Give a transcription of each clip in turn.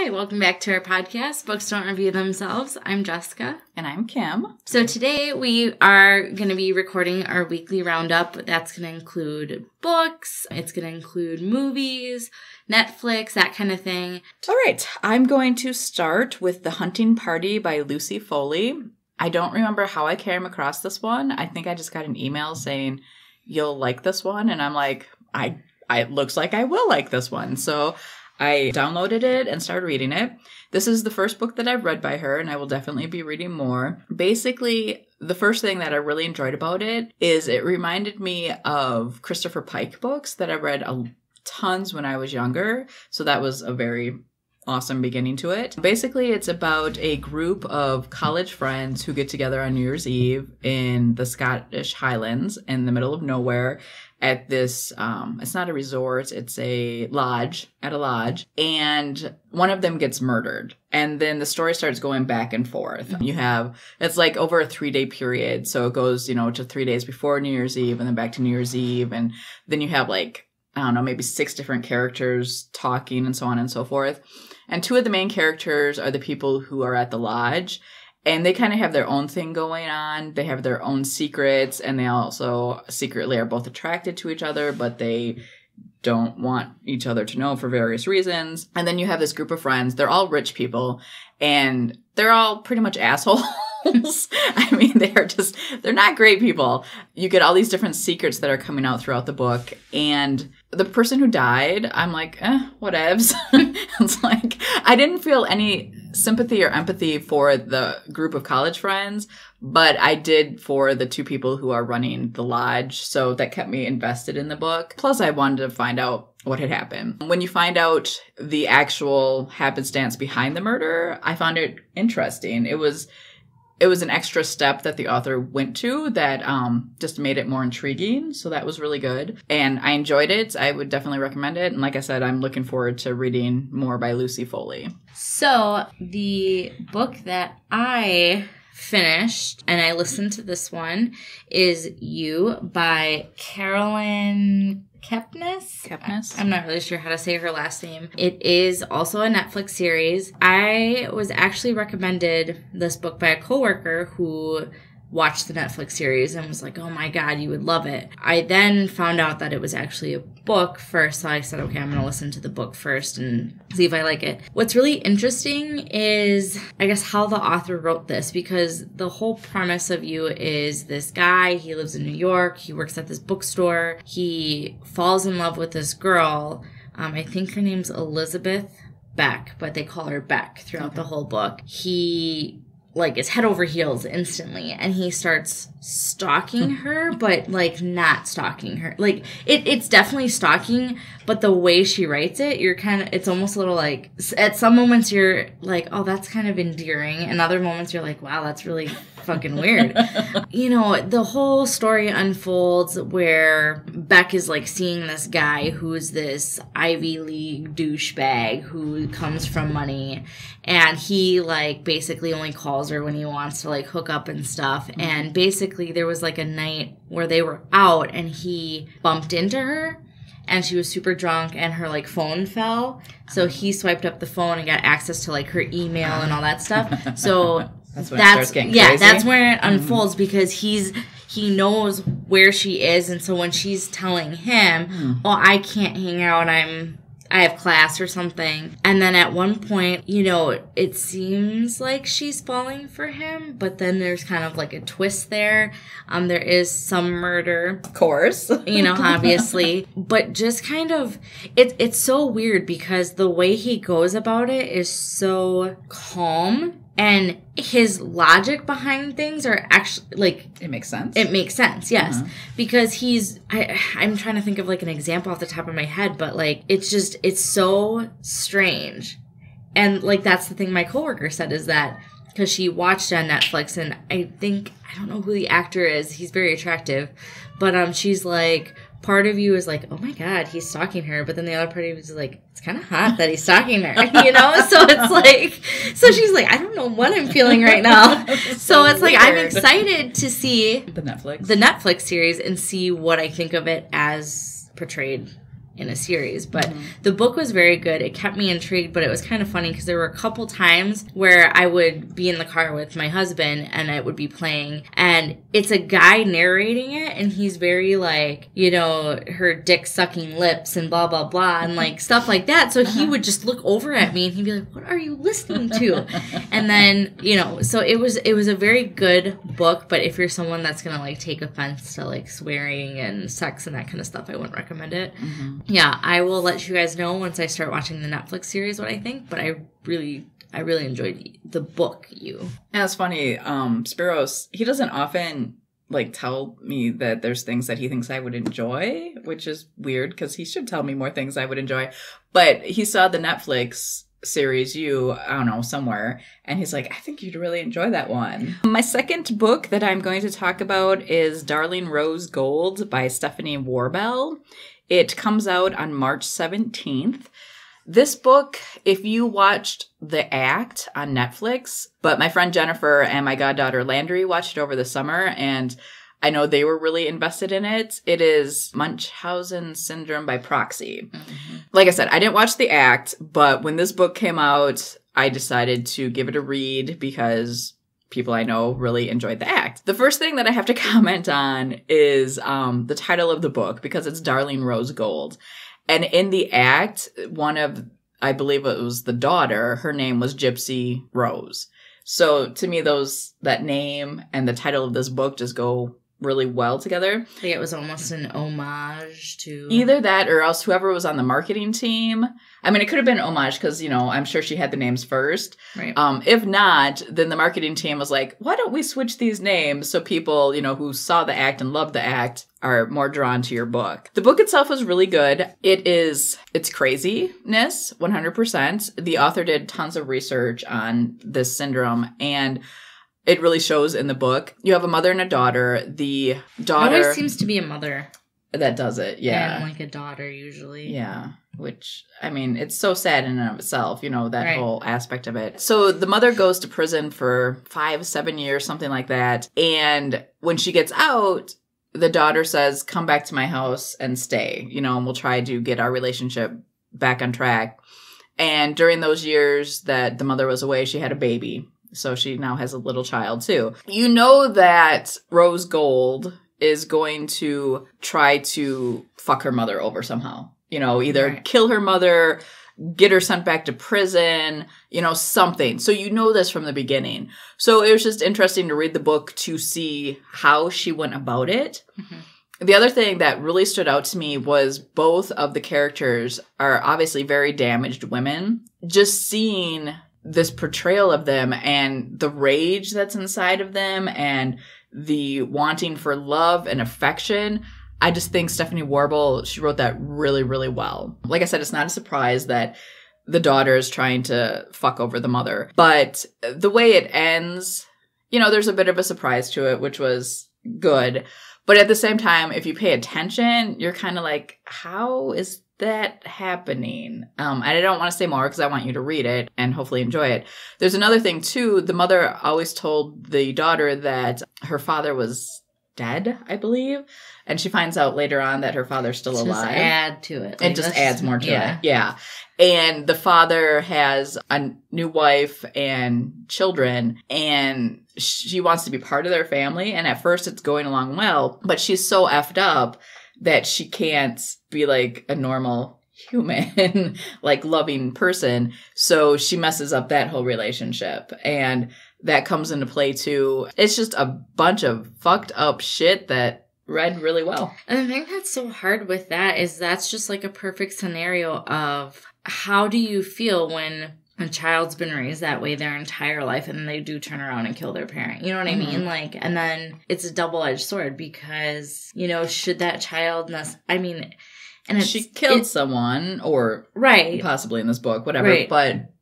Hi, welcome back to our podcast, Books Don't Review Themselves. I'm Jessica. And I'm Kim. So today we are going to be recording our weekly roundup. That's going to include books, it's going to include movies, Netflix, that kind of thing. All right, I'm going to start with The Hunting Party by Lucy Foley. I don't remember how I came across this one. I think I just got an email saying, you'll like this one. And I'm like, it looks like I will like this one. So I downloaded it and started reading it. This is the first book that I've read by her, and I will definitely be reading more. Basically, the first thing that I really enjoyed about it is it reminded me of Christopher Pike books that I read tons when I was younger. So that was a very awesome beginning to it. Basically, it's about a group of college friends who get together on New Year's Eve in the Scottish Highlands in the middle of nowhere at this, it's not a resort, it's a lodge, and one of them gets murdered. And then the story starts going back and forth. It's like over a 3-day period. So it goes, to 3 days before New Year's Eve and then back to New Year's Eve. And then you have maybe 6 different characters talking and so on and so forth. And 2 of the main characters are the people who are at the lodge. And they kind of have their own thing going on. They have their own secrets, and they also secretly are both attracted to each other, but they don't want each other to know for various reasons. And then you have this group of friends. They're all rich people, and they're all pretty much assholes. I mean, they're not great people. You get all these different secrets that are coming out throughout the book. And the person who died, I'm like, whatevs. It's like, I didn't feel any sympathy or empathy for the group of college friends, but I did for the 2 people who are running the lodge. So that kept me invested in the book. Plus, I wanted to find out what had happened. When you find out the actual happenstance behind the murder, I found it interesting. It was an extra step that the author went to that just made it more intriguing. So that was really good. And I enjoyed it. I would definitely recommend it. And like I said, I'm looking forward to reading more by Lucy Foley. So the book that I finished, and I listened to this one, is You by Carolyn Kepnes. I'm not really sure how to say her last name. It is also a Netflix series. I was actually recommended this book by a coworker who watched the Netflix series and was like, oh my God, you would love it. I then found out that it was actually a book first, so I said, okay, I'm going to listen to the book first and see if I like it. What's really interesting is, I guess, how the author wrote this, because the whole premise of You is this guy, he lives in New York, he works at this bookstore, he falls in love with this girl. I think her name's Elizabeth Beck, but they call her Beck throughout the whole book. He is head over heels instantly, and he starts stalking her, but not stalking her. It's definitely stalking, but the way she writes it, it's almost a little at some moments you're like, oh, that's kind of endearing, and other moments you're like, wow, that's really fucking weird. The whole story unfolds where Beck is seeing this guy who's this Ivy League douchebag who comes from money, and he basically only calls her when he wants to hook up and stuff. And basically there was a night where they were out and he bumped into her and she was super drunk and her phone fell. So he swiped up the phone and got access to her email and all that stuff. So that's where it unfolds, because he knows where she is, and so when she's telling him, oh, I can't hang out, I have class or something. And then at one point, it seems like she's falling for him, but then there's kind of a twist there. There is some murder. Of course. Obviously. But just kind of, it's so weird because the way he goes about it is so calm. And his logic behind things are actually, it makes sense. It makes sense, yes. Because I'm trying to think of, an example off the top of my head, but, it's so strange. And, that's the thing my coworker said, is that, because she watched it on Netflix, and I don't know who the actor is, he's very attractive, but, she's part of you is oh my God, he's stalking her. But then the other part of you is it's kind of hot that he's stalking her, So it's so she's I don't know what I'm feeling right now. So it's I'm excited to see the Netflix series and see what I think of it as portrayed in a series. But the book was very good. It kept me intrigued, but it was kind of funny because there were a couple times where I would be in the car with my husband and it would be playing, and it's a guy narrating it, and he's very like, you know, her dick sucking lips and blah, blah, blah, and like stuff like that. So he would just look over at me and he'd be like, what are you listening to? And then, you know, so it was a very good book, but if you're someone that's going to like take offense to like swearing and sex and that kind of stuff, I wouldn't recommend it. Yeah, I will let you guys know once I start watching the Netflix series what I think, but I really enjoyed the book, You. And it's funny, Spiros, he doesn't often like tell me that there's things that he thinks I would enjoy, which is weird because he should tell me more things I would enjoy. But he saw the Netflix series You, I don't know, somewhere, and he's like, I think you'd really enjoy that one. My second book that I'm going to talk about is Darling Rose Gold by Stephanie Warbell. It comes out on March 17th. This book, if you watched The Act on Netflix, but my friend Jennifer and my goddaughter Landry watched it over the summer, and I know they were really invested in it. It is Munchausen syndrome by proxy. Like I said, I didn't watch The Act, but when this book came out, I decided to give it a read because people I know really enjoyed The Act. The first thing that I have to comment on is the title of the book, because it's Darling Rose Gold. And in The Act, one of, I believe it was the daughter, her name was Gypsy Rose. So to me, that name and the title of this book just go really well together. I think it was almost an homage to... Either that or else whoever was on the marketing team. I mean, it could have been homage because, you know, I'm sure she had the names first. Right. If not, then the marketing team was like, why don't we switch these names so people, you know, who saw The Act and loved The Act are more drawn to your book. The book itself was really good. It's craziness, 100%. The author did tons of research on this syndrome, and it really shows in the book. You have a mother and a daughter. The daughter... It always seems to be a mother. That does it, yeah. And like a daughter, usually. Yeah, which, I mean, it's so sad in and of itself, you know, that whole aspect of it. So the mother goes to prison for 5-7 years, something like that. And when she gets out, the daughter says, come back to my house and stay, you know, and we'll try to get our relationship back on track. And during those years that the mother was away, she had a baby. So she now has a little child too. You know that Rose Gold is going to try to fuck her mother over somehow. You know, either kill her mother, get her sent back to prison, you know, something. So you know this from the beginning. So it was just interesting to read the book to see how she went about it. The other thing that really stood out to me was both of the characters are obviously very damaged women. Just seeing this portrayal of them and the rage that's inside of them and the wanting for love and affection, I just think Stephanie Warbell, she wrote that really, really well. Like I said, it's not a surprise that the daughter is trying to fuck over the mother. But the way it ends, you know, there's a bit of a surprise to it, which was good. But at the same time, if you pay attention, you're kind of like, how is that happening? I don't want to say more because I want you to read it and hopefully enjoy it. There's another thing too. The mother always told the daughter that her father was dead, I believe. And she finds out later on that her father's still alive. Just add to it. It just adds more to it. Yeah. And the father has a new wife and children, and she wants to be part of their family. And at first it's going along well, but she's so effed up that she can't be like a normal human, like loving person. So she messes up that whole relationship. And that comes into play too. It's just a bunch of fucked up shit that read really well. And the thing that's so hard with that is that's just like a perfect scenario of how do you feel when a child's been raised that way their entire life and they do turn around and kill their parent. You know what I mean? Like, and then it's a double-edged sword because, you know, should that child, and she killed someone or possibly in this book, whatever, but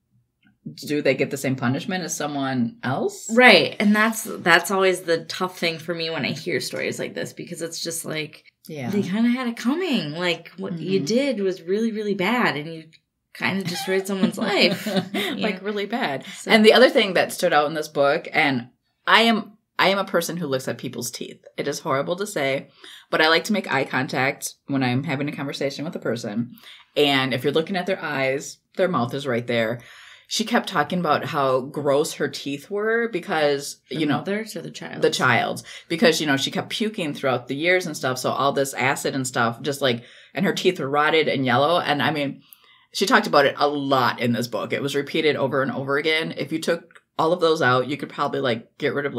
do they get the same punishment as someone else? Right. And that's always the tough thing for me when I hear stories like this, because it's just like, they kind of had it coming. Like, what you did was really, really bad, and you kind of destroyed someone's life. Like, really bad. So. And the other thing that stood out in this book, and I am I am a person who looks at people's teeth. It is horrible to say, but I like to make eye contact when I'm having a conversation with a person. And if you're looking at their eyes, their mouth is right there. She kept talking about how gross her teeth were because, The mother's or the child? The child's. Because, she kept puking throughout the years and stuff. So all this acid and stuff, and her teeth were rotted and yellow. And I mean, she talked about it a lot in this book. It was repeated over and over again. If you took all of those out, you could probably get rid of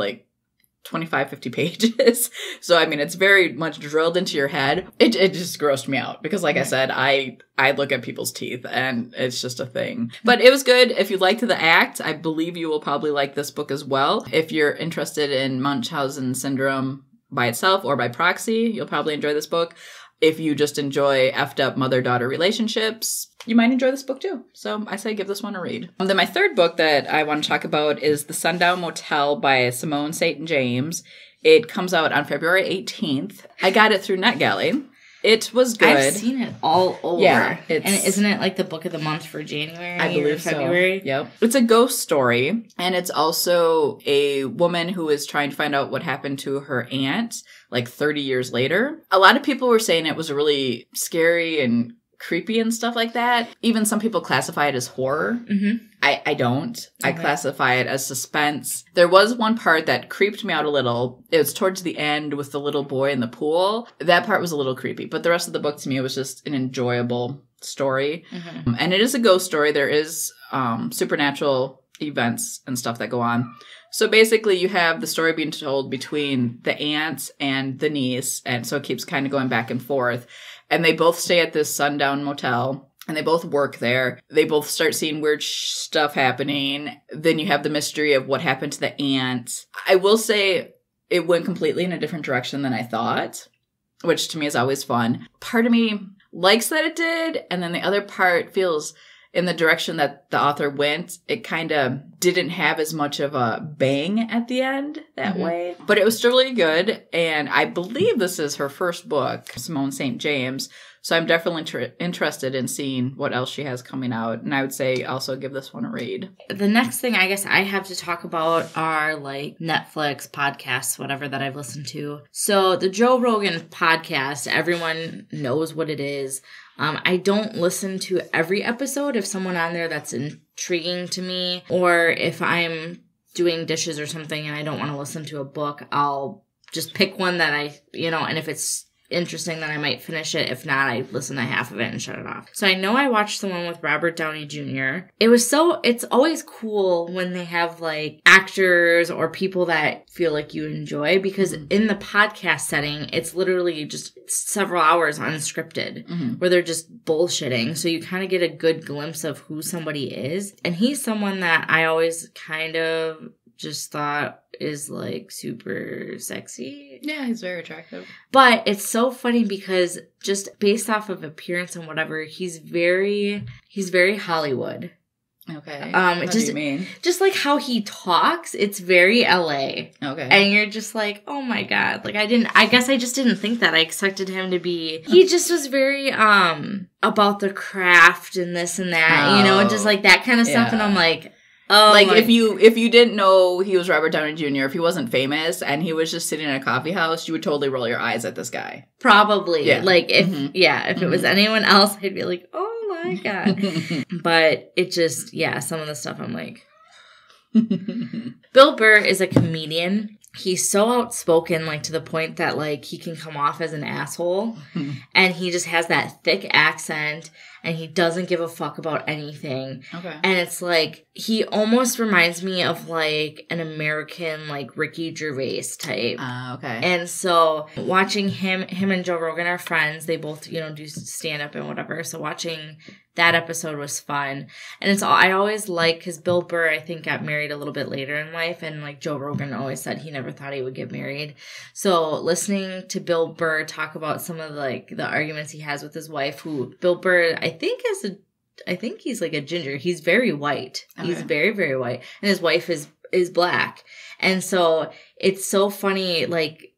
25, 50 pages. So, I mean, it's very much drilled into your head. It just grossed me out because, like I said, I look at people's teeth and it's just a thing. But it was good. If you liked the act, I believe you will probably like this book as well. If you're interested in Munchausen syndrome by itself or by proxy, you'll probably enjoy this book. If you just enjoy effed up mother-daughter relationships, you might enjoy this book too. So I say give this one a read. Then my third book that I want to talk about is The Sundown Motel by Simone St. James. It comes out on February 18th. I got it through NetGalley. It was good. I've seen it all over. Yeah. And isn't it the book of the month for January? I believe or February? So. Yep. It's a ghost story. And it's also a woman who is trying to find out what happened to her aunt 30 years later. A lot of people were saying it was really scary and creepy and stuff like that. Even some people classify it as horror. Mm-hmm. I don't. Okay. I classify it as suspense. There was one part that creeped me out a little. It was towards the end with the little boy in the pool. That part was a little creepy. But the rest of the book to me was just an enjoyable story. Mm-hmm. And it is a ghost story. There is supernatural events and stuff that go on. So basically you have the story being told between the aunt and the niece. And so it keeps kind of going back and forth. And they both stay at this Sundown Motel. And they both work there. They both start seeing weird stuff happening. Then you have the mystery of what happened to the aunt. I will say it went completely in a different direction than I thought, which to me is always fun. Part of me likes that it did. And then the other part feels in the direction that the author went, it kind of didn't have as much of a bang at the end that way. But it was still really good. And I believe this is her first book, Simone St. James. So I'm definitely interested in seeing what else she has coming out. And I would say also give this one a read. The next thing I guess I have to talk about are Netflix podcasts, whatever that I've listened to. So the Joe Rogan podcast, everyone knows what it is. I don't listen to every episode. If someone on there that's intriguing to me, or if I'm doing dishes or something and I don't want to listen to a book, I'll just pick one that and if it's interesting, then I might finish it. If not, I listen to half of it and shut it off. So I know I watched the one with Robert Downey Jr. It's always cool when they have actors or people that feel like you enjoy, because in the podcast setting, it's literally just several hours unscripted where they're just bullshitting. So you kind of get a good glimpse of who somebody is. And he's someone that I always kind of just thought is super sexy. Yeah, he's very attractive. But it's so funny because just based off of appearance and whatever, he's very Hollywood. Okay. What do you mean? Just how he talks, it's very LA. Okay. And you're just oh my God. I guess I just didn't think that. I expected him to be, he just was very, about the craft and this and that, just that kind of stuff. And I'm oh, if you didn't know he was Robert Downey Jr., if he wasn't famous and he was just sitting in a coffee house, you would totally roll your eyes at this guy. Probably. Yeah. If it was anyone else, I'd be oh my God. But it just, some of the stuff I'm Bill Burr is a comedian. He's so outspoken, to the point that, he can come off as an asshole. And he just has that thick accent. And he doesn't give a fuck about anything. Okay. And it's he almost reminds me of an American Ricky Gervais type. Okay. And so watching him and Joe Rogan are friends. They both, do stand up and whatever. So watching that episode was fun. And I always because Bill Burr, I think, got married a little bit later in life. And Joe Rogan always said he never thought he would get married. So listening to Bill Burr talk about some of the arguments he has with his wife, who Bill Burr, I think he's a ginger. He's very white. Okay. He's very, very white. And his wife is black. And so it's so funny,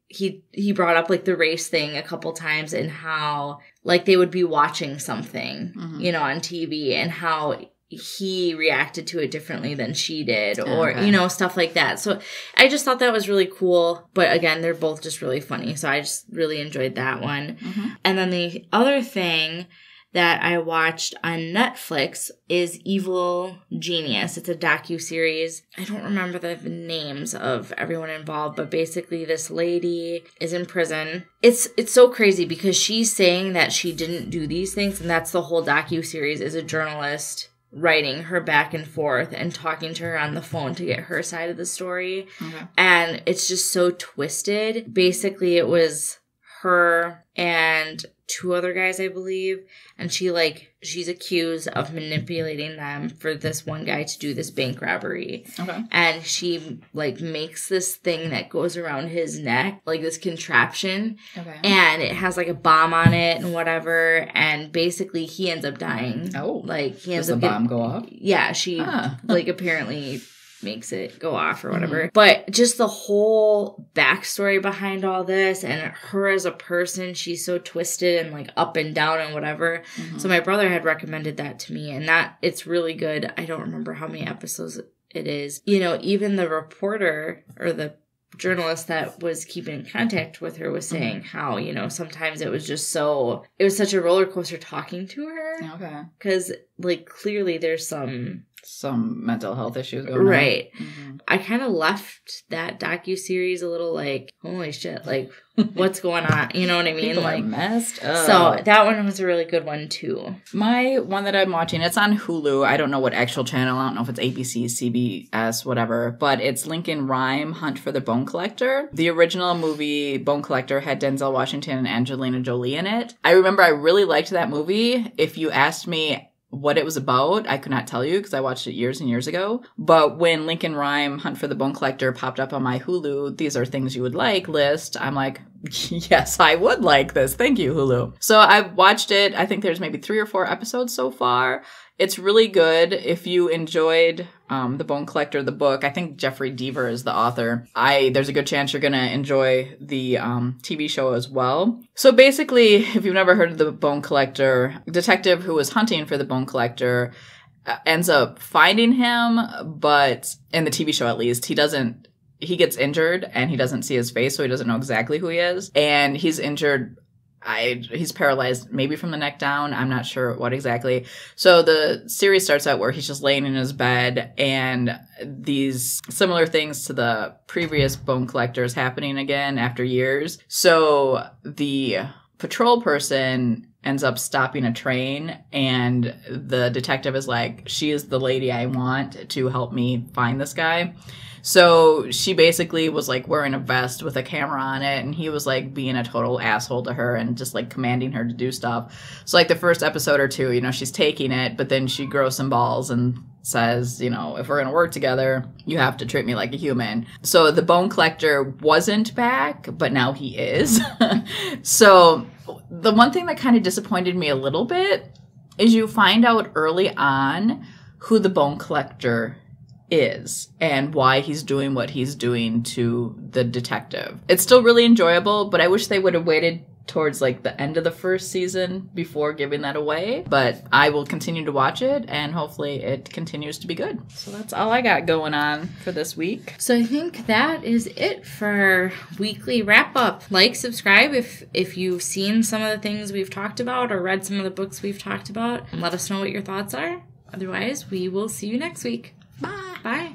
he brought up the race thing a couple times, and how they would be watching something, on TV, and how he reacted to it differently than she did, or, Okay. you know, stuff like that. So I just thought that was really cool. But again, they're both just really funny. So I just really enjoyed that one. Mhm. And then the other thing that I watched on Netflix is Evil Genius. It's a docuseries. I don't remember the names of everyone involved, but basically this lady is in prison. It's so crazy because she's saying that she didn't do these things, and that's the whole docuseries, is a journalist writing her back and forth and talking to her on the phone to get her side of the story. Okay. And it's just so twisted. Basically, it was her and 2 other guys, I believe. And she's accused of manipulating them for this one guy to do this bank robbery. Okay. And she, makes this thing that goes around his neck, like this contraption. Okay. And it has, a bomb on it and whatever. And basically, he ends up dying. Oh. He ends Does the up bomb go off? Yeah, she, Ah. apparently makes it go off or whatever. But just the whole backstory behind all this, and her as a person, she's so twisted and up and down and whatever. Mhm. So my brother had recommended that to me, and that it's really good. I don't remember how many episodes it is. You know, even the reporter or the journalist that was keeping in contact with her was saying how, you know, sometimes it was such a roller coaster talking to her. Okay. Because, clearly there's some mental health issues going on. right. Mhm. I kind of left that docuseries a little holy shit, what's going on? You know what I mean? People are messed up. So that one was a really good one too. My one that I'm watching, it's on Hulu. I don't know what actual channel. I don't know if it's ABC, CBS, whatever. But it's Lincoln Rhyme, Hunt for the Bone Collector. The original movie, Bone Collector, had Denzel Washington and Angelina Jolie in it. I remember I really liked that movie. If you asked me what it was about, I could not tell you because I watched it years and years ago. But when Lincoln Rhyme, Hunt for the Bone Collector popped up on my Hulu, these are things you would like list, I'm like, yes, I would like this. Thank you, Hulu. So I've watched it. I think there's maybe 3 or 4 episodes so far. It's really good. If you enjoyed The Bone Collector, the book, I think Jeffrey Deaver is the author. There's a good chance you're going to enjoy the TV show as well. So basically, if you've never heard of The Bone Collector, a detective who was hunting for the Bone Collector ends up finding him, but in the TV show at least, he gets injured and he doesn't see his face, so he doesn't know exactly who he is. And he's injured. He's paralyzed maybe from the neck down. I'm not sure what exactly. So the series starts out where he's just laying in his bed and these similar things to the previous Bone Collectors happening again after years. So the patrol person ends up stopping a train and the detective is like, she is the lady I want to help me find this guy. So she basically was wearing a vest with a camera on it, and he was being a total asshole to her and just commanding her to do stuff. So the first episode or 2, you know, she's taking it, but then she grows some balls and says, you know, if we're going to work together, you have to treat me like a human. So the Bone Collector wasn't back, but now he is. So the one thing that kind of disappointed me a little bit is you find out early on who the Bone Collector is and why he's doing what he's doing to the detective. It's still really enjoyable, but I wish they would have waited towards the end of the first season before giving that away. But I will continue to watch it and hopefully it continues to be good. So that's all I got going on for this week. So I think that is it for weekly wrap up. Subscribe if you've seen some of the things we've talked about or read some of the books we've talked about. Let us know what your thoughts are. Otherwise, we will see you next week. Bye. Bye.